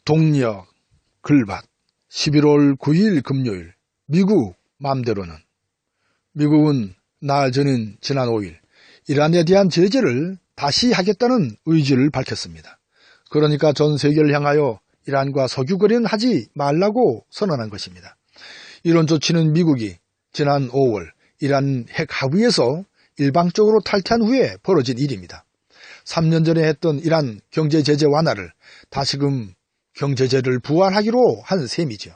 동력 글밭 11월 9일 금요일 미국 맘대로는 미국은 날 전인 지난 5일 이란에 대한 제재를 다시 하겠다는 의지를 밝혔습니다. 그러니까 전 세계를 향하여 이란과 석유 거래는 하지 말라고 선언한 것입니다. 이런 조치는 미국이 지난 5월 이란 핵 합의에서 일방적으로 탈퇴한 후에 벌어진 일입니다. 3년 전에 했던 이란 경제 제재 완화를 다시금 경제제를 부활하기로 한 셈이죠.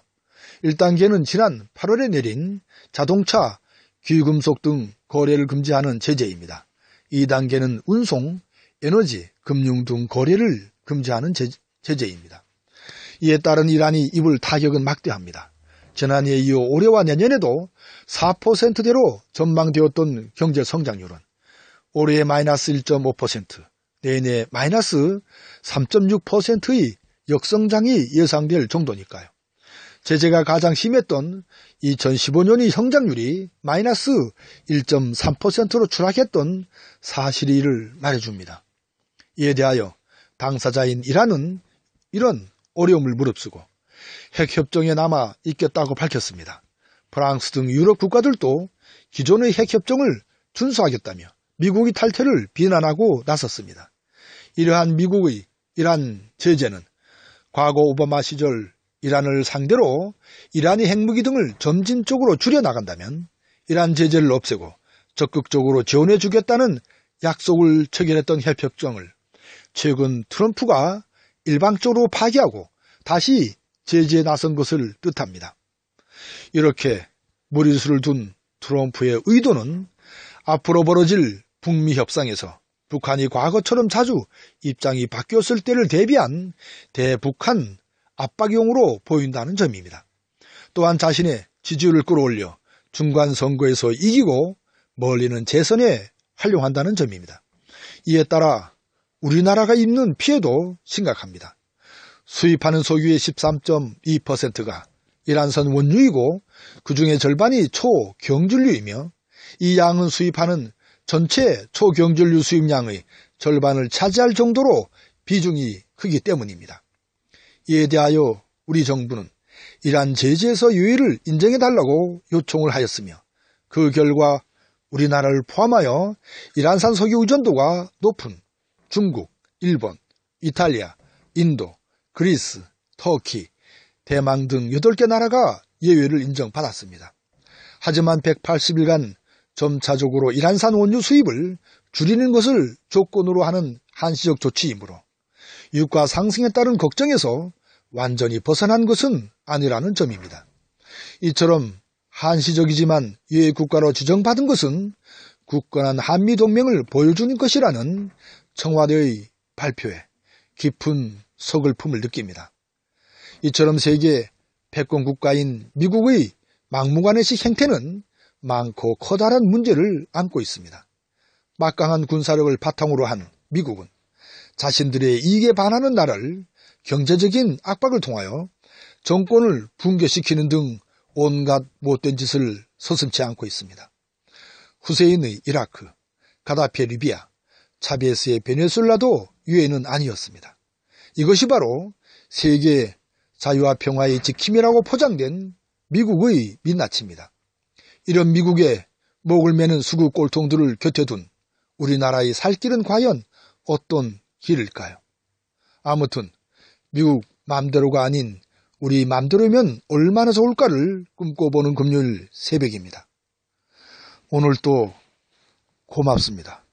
1단계는 지난 8월에 내린 자동차, 귀금속 등 거래를 금지하는 제재입니다. 2단계는 운송, 에너지, 금융 등 거래를 금지하는 제재입니다. 이에 따른 이란이 입을 타격은 막대합니다. 지난해 이후 올해와 내년에도 4%대로 전망되었던 경제 성장률은 올해 마이너스 1.5%, 내년에 마이너스 3.6%의 역성장이 예상될 정도니까요. 제재가 가장 심했던 2015년의 성장률이 마이너스 1.3%로 추락했던 사실이 이를 말해줍니다. 이에 대하여 당사자인 이란은 이런 어려움을 무릅쓰고 핵협정에 남아 있겠다고 밝혔습니다. 프랑스 등 유럽 국가들도 기존의 핵협정을 준수하겠다며 미국의 탈퇴를 비난하고 나섰습니다. 이러한 미국의 이란 제재는 과거 오바마 시절 이란을 상대로 이란이 핵무기 등을 점진적으로 줄여나간다면 이란 제재를 없애고 적극적으로 지원해주겠다는 약속을 체결했던 핵협정을 최근 트럼프가 일방적으로 파기하고 다시 제재에 나선 것을 뜻합니다. 이렇게 무리수를 둔 트럼프의 의도는 앞으로 벌어질 북미 협상에서 북한이 과거처럼 자주 입장이 바뀌었을 때를 대비한 대북한 압박용으로 보인다는 점입니다. 또한 자신의 지지율을 끌어올려 중간 선거에서 이기고 멀리는 재선에 활용한다는 점입니다. 이에 따라 우리나라가 입는 피해도 심각합니다. 수입하는 석유의 13.2%가 이란산 원유이고 그중에 절반이 초경질유이며 이 양은 수입하는 전체 초경질유 수입량의 절반을 차지할 정도로 비중이 크기 때문입니다. 이에 대하여 우리 정부는 이란 제재에서 유예를 인정해달라고 요청을 하였으며 그 결과 우리나라를 포함하여 이란산 석유 의존도가 높은 중국, 일본, 이탈리아, 인도, 그리스, 터키, 대만 등 8개 나라가 예외를 인정받았습니다. 하지만 180일간 점차적으로 이란산 원유 수입을 줄이는 것을 조건으로 하는 한시적 조치이므로 유가 상승에 따른 걱정에서 완전히 벗어난 것은 아니라는 점입니다. 이처럼 한시적이지만 유해 국가로 지정받은 것은 굳건한 한미동맹을 보여주는 것이라는 청와대의 발표에 깊은 서글픔을 느낍니다. 이처럼 세계 패권 국가인 미국의 막무가내식 행태는 많고 커다란 문제를 안고 있습니다. 막강한 군사력을 바탕으로 한 미국은 자신들의 이익에 반하는 나라를 경제적인 압박을 통하여 정권을 붕괴시키는 등 온갖 못된 짓을 서슴지 않고 있습니다. 후세인의 이라크, 가다피의 리비아, 차베스의 베네수엘라도 유해는 아니었습니다. 이것이 바로 세계 자유와 평화의 지킴이라고 포장된 미국의 민낯입니다. 이런 미국의 목을 매는 수구 꼴통들을 곁에 둔 우리나라의 살 길은 과연 어떤 길일까요? 아무튼 미국 맘대로가 아닌 우리 맘대로면 얼마나 좋을까를 꿈꿔보는 금요일 새벽입니다. 오늘도 고맙습니다.